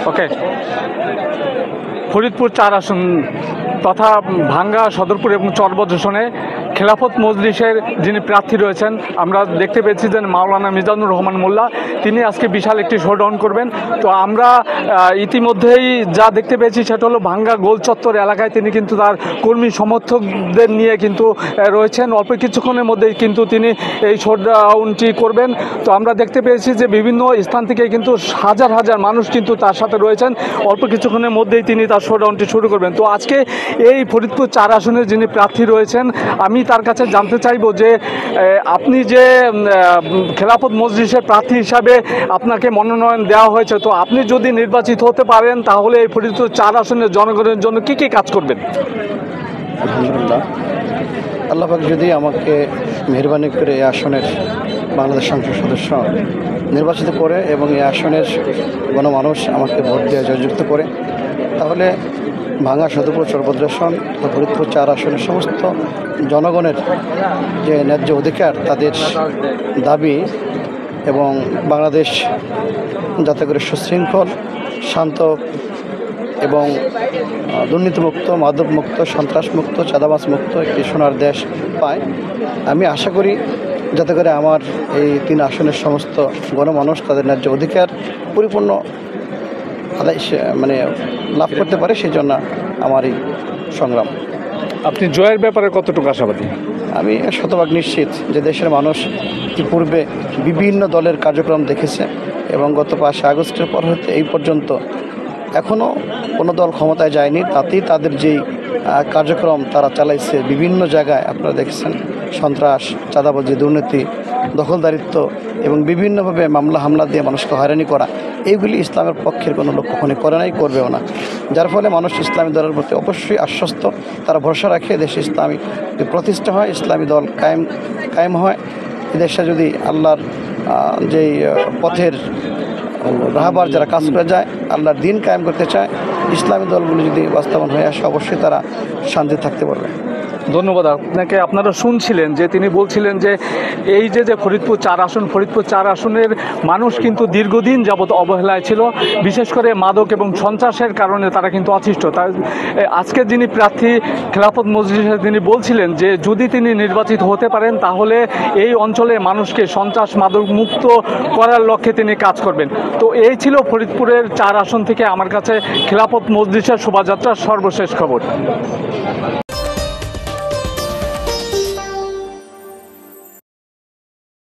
ওকে, ফরিদপুর 4 আসন তথা ভাঙ্গা, সদরপুর এবং চরবদ্রশনে খেলাফত মজলিসের যিনি প্রার্থী রয়েছেন, আমরা দেখতে পেয়েছি যে মাওলানা মিজানুর রহমান মোল্লা তিনি আজকে বিশাল একটি শোডাউন করবেন। তো আমরা ইতিমধ্যেই যা দেখতে পেয়েছি সেটা হলো ভাঙ্গা গোল চত্বর এলাকায় তিনি কিন্তু তার কর্মী সমর্থকদের নিয়ে কিন্তু রয়েছেন। অল্প কিছুক্ষণের মধ্যেই কিন্তু তিনি এই শোডাউনটি করবেন। তো আমরা দেখতে পেয়েছি যে বিভিন্ন স্থান থেকে কিন্তু হাজার হাজার মানুষ কিন্তু তার সাথে রয়েছেন। অল্প কিছুক্ষণের মধ্যেই তিনি তার শোডাউনটি শুরু করবেন। তো আজকে এই ফরিদপুর 4 আসনের যিনি প্রার্থী রয়েছেন, আমি তার কাছে জানতে চাইব যে আপনি যে খেলাফত মজলিসের প্রার্থী হিসাবে আপনাকে মনোনয়ন দেওয়া হয়েছে, তো আপনি যদি নির্বাচিত হতে পারেন তাহলে এই ফরিদপুর 4 আসনের জনগণের জন্য কি কি কাজ করবেন? আলহামদুলিল্লাহ, আল্লাহ পাক যদি আমাকে মেহরবানি করে এই আসনের বাংলাদেশ সংসদ সদস্য নির্বাচিত করে এবং এই আসনের গণমানুষ আমাকে ভোট দিয়ে জয়যুক্ত করে, তাহলে ভাঙ্গা, সদরপুর, চরবদ্রশন ও ফরিদপুর 4 আসনের সমস্ত জনগণের যে ন্যায্য অধিকার, তাদের দাবি এবং বাংলাদেশ যাতে করে সুশৃঙ্খল, শান্ত এবং দুর্নীতিমুক্ত, মাদকমুক্ত, সন্ত্রাসমুক্ত, চাঁদাবাজ মুক্ত একটি সোনার দেশ পায়, আমি আশা করি যাতে করে আমার এই 3 আসনের সমস্ত গণমানুষ তাদের ন্যায্য অধিকার পরিপূর্ণ আদায় লাভ করতে পারে। সেই জন্য আমার এই সংগ্রাম। আপনি জয়ের ব্যাপারে কতটুকু আশাবাদী? আমি শতভাগ নিশ্চিত যে দেশের মানুষ ইতিপূর্বে বিভিন্ন দলের কার্যক্রম দেখেছে এবং গত 5 আগস্টের পর হতে এই পর্যন্ত এখনও কোনো দল ক্ষমতায় যায়নি। তাতেই তাদের যেই কার্যক্রম তারা চালাইছে বিভিন্ন জায়গায়, আপনারা দেখছেন সন্ত্রাস, চাঁদাবাজি, দুর্নীতি, দখলদারিত্ব এবং বিভিন্নভাবে মামলা হামলা দিয়ে মানুষকে হয়রানি করা, এইগুলি ইসলামের পক্ষের কোনো লোক কখনই করে নাই, করবেও না। যার ফলে মানুষ ইসলামী দলের প্রতি অবশ্যই আশ্বস্ত, তারা ভরসা রাখে দেশে ইসলামী প্রতিষ্ঠা হয়, ইসলামী দল কায়েম হয়। এদেশে যদি আল্লাহর যেই পথের রাহবার যারা কাজ করে যায়, আল্লাহর দিন কায়েম করতে চায়, ইসলামী দলগুলি যদি বাস্তবায়ন হয়ে আসে, অবশ্যই তারা শান্তি থাকতে পারবে। ধন্যবাদ আপনাকে। আপনারা শুনছিলেন যে তিনি বলছিলেন যে এই যে ফরিদপুর 4 আসন, ফরিদপুর 4 আসনের মানুষ কিন্তু দীর্ঘদিন যাবৎ অবহেলায় ছিল, বিশেষ করে মাদক এবং সন্ত্রাসের কারণে তারা কিন্তু অতিষ্ঠ। তাই আজকে যিনি প্রার্থী খেলাফত মজলিসে তিনি বলছিলেন যে যদি তিনি নির্বাচিত হতে পারেন তাহলে এই অঞ্চলে মানুষকে সন্ত্রাস মাদক মুক্ত করার লক্ষ্যে তিনি কাজ করবেন। তো এই ছিল ফরিদপুরের 4 আসন থেকে আমার কাছে খেলাফত মজলিসের শোভাযাত্রার সর্বশেষ খবর।